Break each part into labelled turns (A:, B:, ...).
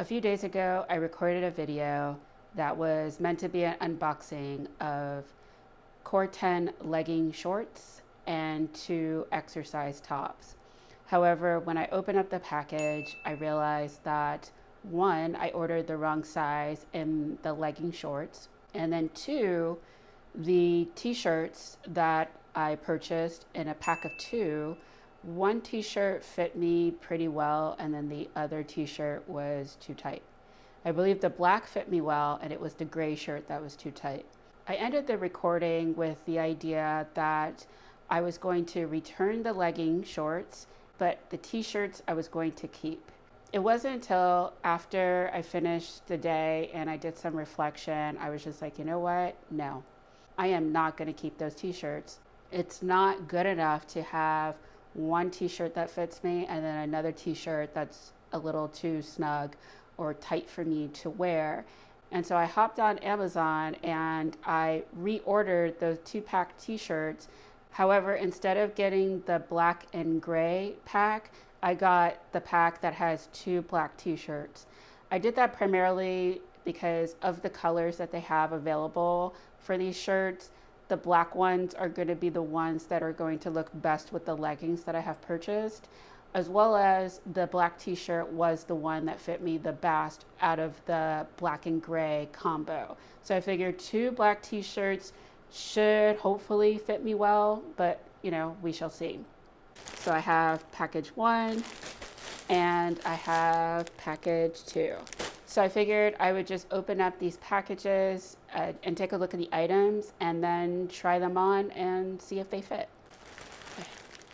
A: A few days ago, I recorded a video that was meant to be an unboxing of Core 10 legging shorts and 2 exercise tops. However, when I opened up the package, I realized that one, I ordered the wrong size in the legging shorts, and then two, the t-shirts that I purchased in a pack of 2, one t-shirt fit me pretty well and then the other t-shirt was too tight. I believe the black fit me well and it was the gray shirt that was too tight. I ended the recording with the idea that I was going to return the legging shorts, but the t-shirts I was going to keep. It wasn't until after I finished the day and I did some reflection, I was just like, you know what? No, I am not going to keep those t-shirts. It's not good enough to have one t-shirt that fits me and then another t-shirt that's a little too snug or tight for me to wear. And so I hopped on Amazon and I reordered those 2-pack t-shirts. However, instead of getting the black and gray pack, I got the pack that has 2 black t-shirts. I did that primarily because of the colors that they have available for these shirts. The black ones are going to be the ones that are going to look best with the leggings that I have purchased, as well as the black t-shirt was the one that fit me the best out of the black and gray combo. So I figured 2 black t-shirts should hopefully fit me well, but we shall see. So I have package 1 and I have package 2. So I figured I would just open up these packages and take a look at the items and then try them on and see if they fit. Okay.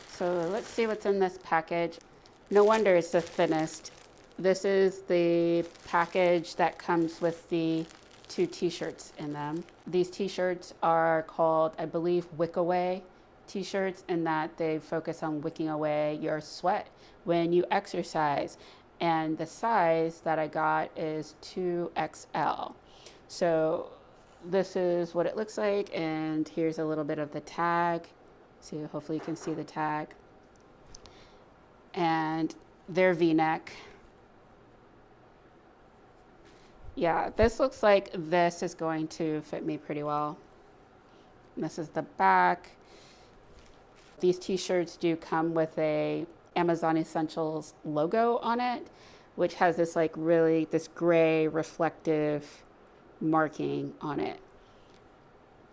A: So let's see what's in this package. No wonder it's the thinnest. This is the package that comes with the 2 t-shirts in them. These t-shirts are called, I believe, wickaway t-shirts, in that they focus on wicking away your sweat when you exercise. And the size that I got is 2XL. So this is what it looks like, and here's a little bit of the tag. So hopefully you can see the tag. And their V-neck. Yeah, this looks like this is going to fit me pretty well. And this is the back. These t-shirts do come with a Amazon Essentials logo on it, which has this this gray reflective marking on it.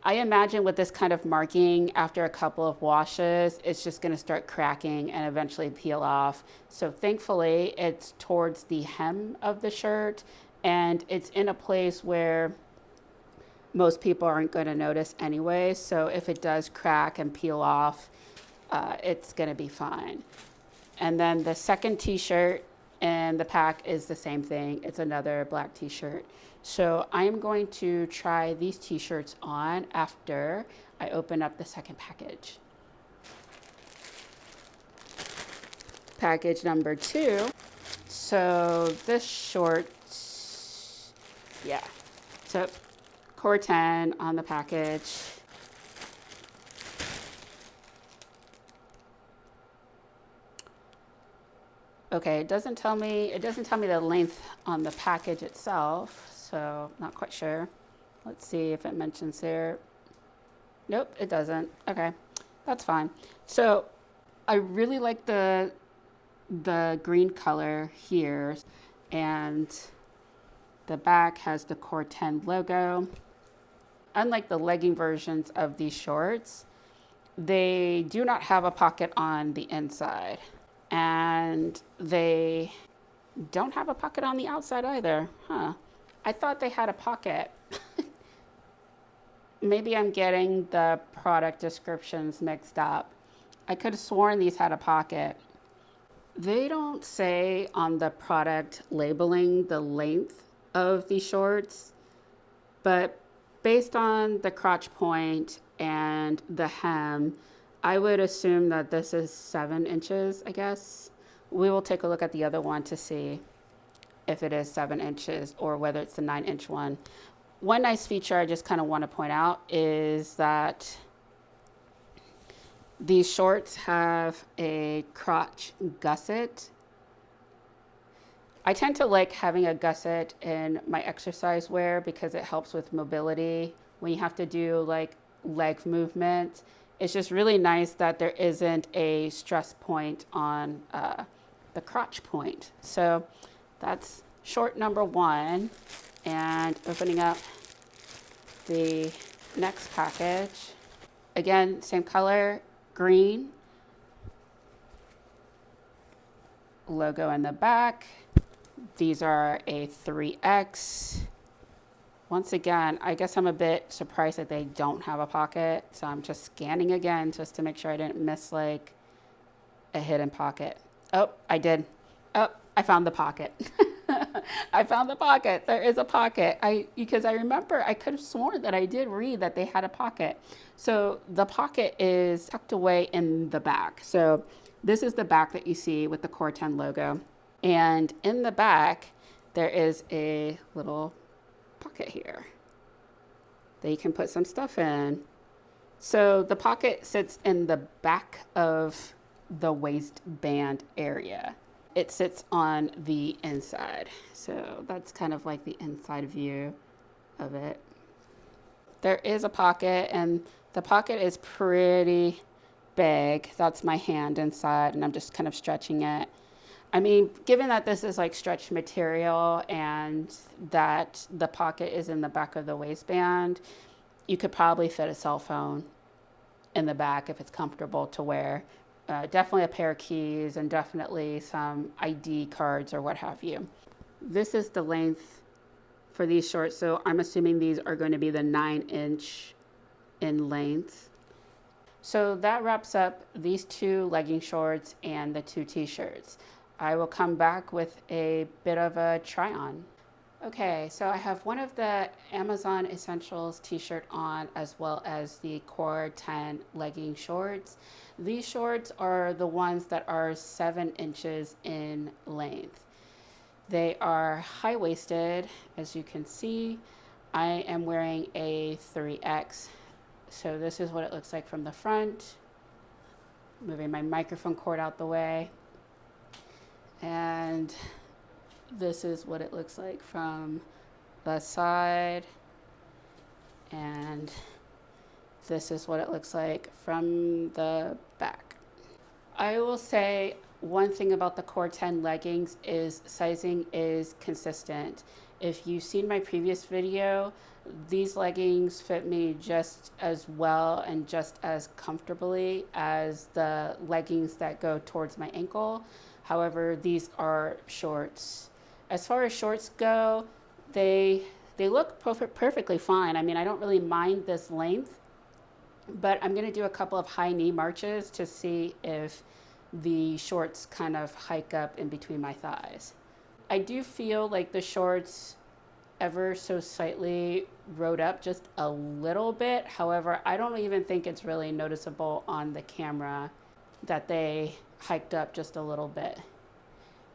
A: I imagine with this kind of marking, after a couple of washes, it's just going to start cracking and eventually peel off. So thankfully, it's towards the hem of the shirt and it's in a place where most people aren't going to notice anyway. So if it does crack and peel off, it's going to be fine. And then the second t-shirt in the pack is the same thing. It's another black t-shirt. So I'm going to try these t-shirts on after I open up the second package. Package number 2. So this short, yeah. So Core 10 on the package. Okay, it doesn't tell me the length on the package itself, so not quite sure. Let's see if it mentions there. Nope, it doesn't. Okay, that's fine. So I really like the green color here, and the back has the Core 10 logo. Unlike the legging versions of these shorts, they do not have a pocket on the inside. And they don't have a pocket on the outside either. I thought they had a pocket. Maybe I'm getting the product descriptions mixed up. I could have sworn these had a pocket. They don't say on the product labeling the length of these shorts, but based on the crotch point and the hem, I would assume that this is 7 inches, I guess. We will take a look at the other one to see if it is 7 inches or whether it's the 9-inch one. One nice feature I just kind of want to point out is that these shorts have a crotch gusset I tend to like having a gusset in my exercise wear because it helps with mobility. When you have to do like leg movement, it's just really nice that there isn't a stress point on the crotch point. So that's short number one. And opening up the next package. Again, same color, green. Logo in the back. These are a 3X. Once again, I guess I'm a bit surprised that they don't have a pocket. So I'm just scanning again just to make sure I didn't miss like a hidden pocket. Oh, I did. Oh, I found the pocket. I found the pocket. There is a pocket. Because I remember I could have sworn that I did read that they had a pocket. So the pocket is tucked away in the back. So this is the back that you see with the Core 10 logo. And in the back, there is a little pocket here that you can put some stuff in. So the pocket sits in the back of the waistband area. It sits on the inside. So that's kind of like the inside view of it. There is a pocket, and the pocket is pretty big. That's my hand inside, and I'm just kind of stretching it. I mean, given that this is like stretch material and that the pocket is in the back of the waistband, you could probably fit a cell phone in the back if it's comfortable to wear. Definitely a pair of keys and definitely some ID cards or what have you. This is the length for these shorts. So I'm assuming these are going to be the 9-inch in length. So that wraps up these two legging shorts and the two t-shirts. I will come back with a bit of a try on. Okay, so I have one of the Amazon Essentials t-shirt on as well as the Core 10 legging shorts. These shorts are the ones that are 7 inches in length. They are high-waisted, as you can see. I am wearing a 3X. So this is what it looks like from the front. Moving my microphone cord out the way. And this is what it looks like from the side. And this is what it looks like from the back. I will say one thing about the Core 10 leggings is sizing is consistent. If you've seen my previous video, these leggings fit me just as well and just as comfortably as the leggings that go towards my ankle. However, these are shorts. As far as shorts go, they look perfectly fine. I mean, I don't really mind this length, but I'm gonna do a couple of high knee marches to see if the shorts kind of hike up in between my thighs. I do feel like the shorts ever so slightly rode up just a little bit. However, I don't even think it's really noticeable on the camera that they hiked up just a little bit.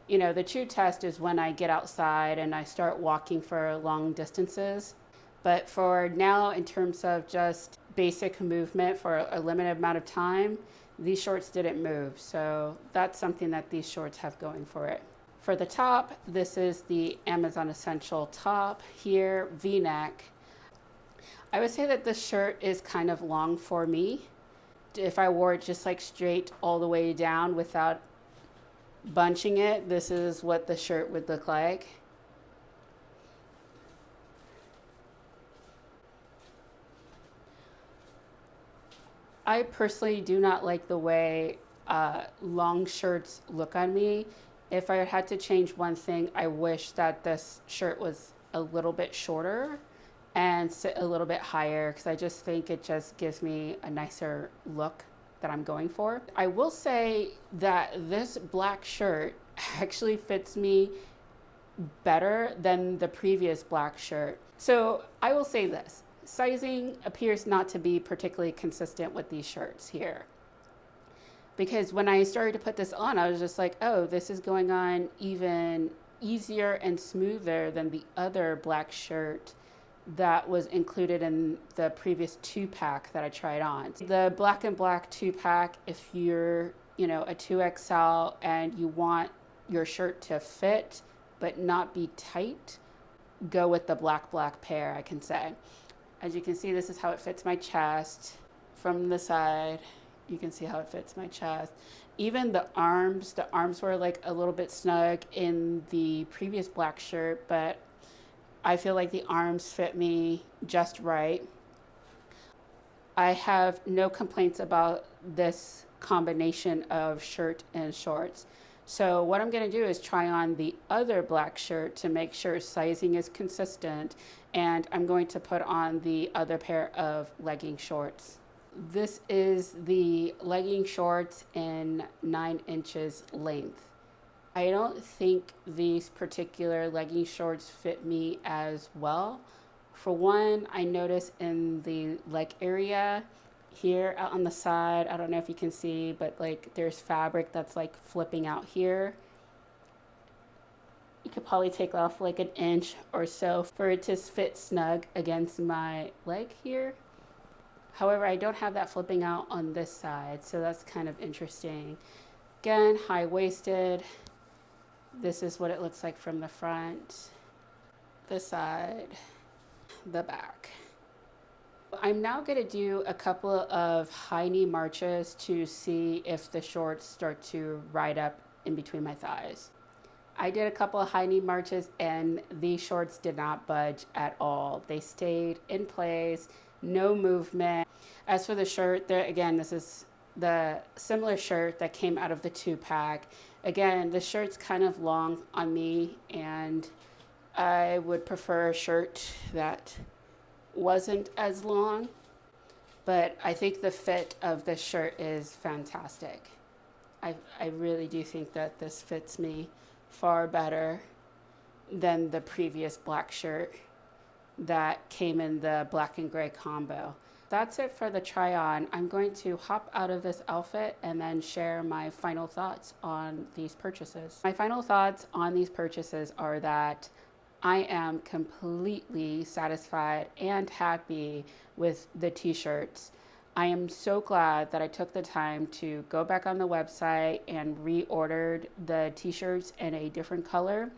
A: You know, the true test is when I get outside and I start walking for long distances. But for now, in terms of just basic movement for a limited amount of time, these shorts didn't move. So that's something that these shorts have going for it. For the top, this is the Amazon Essential top here, V-neck. I would say that this shirt is kind of long for me. If I wore it just like straight all the way down without bunching it, this is what the shirt would look like. I personally do not like the way long shirts look on me. If I had to change one thing, I wish that this shirt was a little bit shorter and sit a little bit higher, because I just think it just gives me a nicer look that I'm going for. I will say that this black shirt actually fits me better than the previous black shirt. So I will say this, sizing appears not to be particularly consistent with these shirts here. Because when I started to put this on, I was just like, oh, this is going on even easier and smoother than the other black shirt that was included in the previous 2-pack that I tried on. The black and black 2-pack, if you're, a 2XL and you want your shirt to fit but not be tight, go with the black pair, I can say. As you can see, this is how it fits my chest. From the side, you can see how it fits my chest. Even the arms were like a little bit snug in the previous black shirt, but I feel like the arms fit me just right. I have no complaints about this combination of shirt and shorts. So what I'm going to do is try on the other black shirt to make sure sizing is consistent, and I'm going to put on the other pair of legging shorts. This is the legging shorts in 9 inches length. I don't think these particular legging shorts fit me as well. For one, I notice in the leg area here out on the side, I don't know if you can see, but like there's fabric that's like flipping out here. You could probably take off like an inch or so for it to fit snug against my leg here. However, I don't have that flipping out on this side, so that's kind of interesting. Again, high-waisted. This is what it looks like from the front, the side, the back. I'm now going to do a couple of high knee marches to see if the shorts start to ride up in between my thighs. I did a couple of high knee marches and these shorts did not budge at all. They stayed in place, no movement. As for the shirt, there again, this is the similar shirt that came out of the 2-pack. Again, the shirt's kind of long on me, and I would prefer a shirt that wasn't as long, but I think the fit of this shirt is fantastic. I really do think that this fits me far better than the previous black shirt that came in the black and gray combo. That's it for the try on. I'm going to hop out of this outfit and then share my final thoughts on these purchases. My final thoughts on these purchases are that I am completely satisfied and happy with the t-shirts. I am so glad that I took the time to go back on the website and reordered the t-shirts in a different color.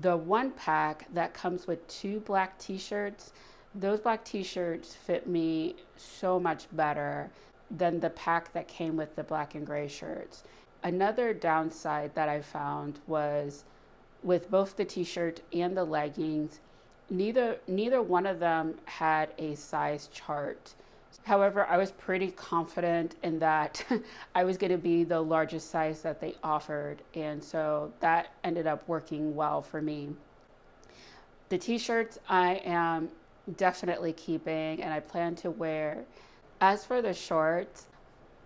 A: The 1-pack that comes with 2 black t-shirts, those black t-shirts fit me so much better than the pack that came with the black and gray shirts. Another downside that I found was with both the t-shirt and the leggings, neither one of them had a size chart. However, I was pretty confident in that I was going to be the largest size that they offered, and so that ended up working well for me. The t-shirts I am definitely keeping and I plan to wear. As for the shorts,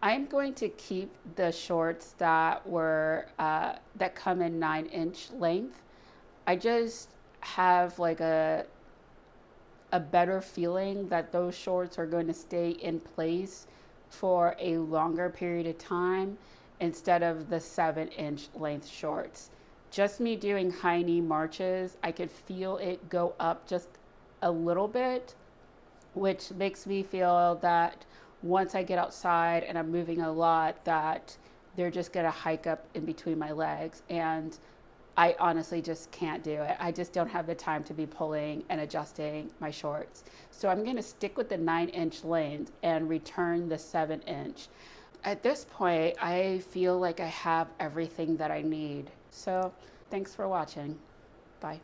A: I'm going to keep the shorts that were that come in 9-inch length. I just have like a better feeling that those shorts are going to stay in place for a longer period of time instead of the 7-inch length shorts. Just me doing high knee marches, I could feel it go up just a little bit, which makes me feel that once I get outside and I'm moving a lot, that they're just gonna hike up in between my legs, and I honestly just can't do it. I just don't have the time to be pulling and adjusting my shorts. So I'm gonna stick with the 9-inch length and return the 7-inch. At this point, I feel like I have everything that I need. So thanks for watching. Bye.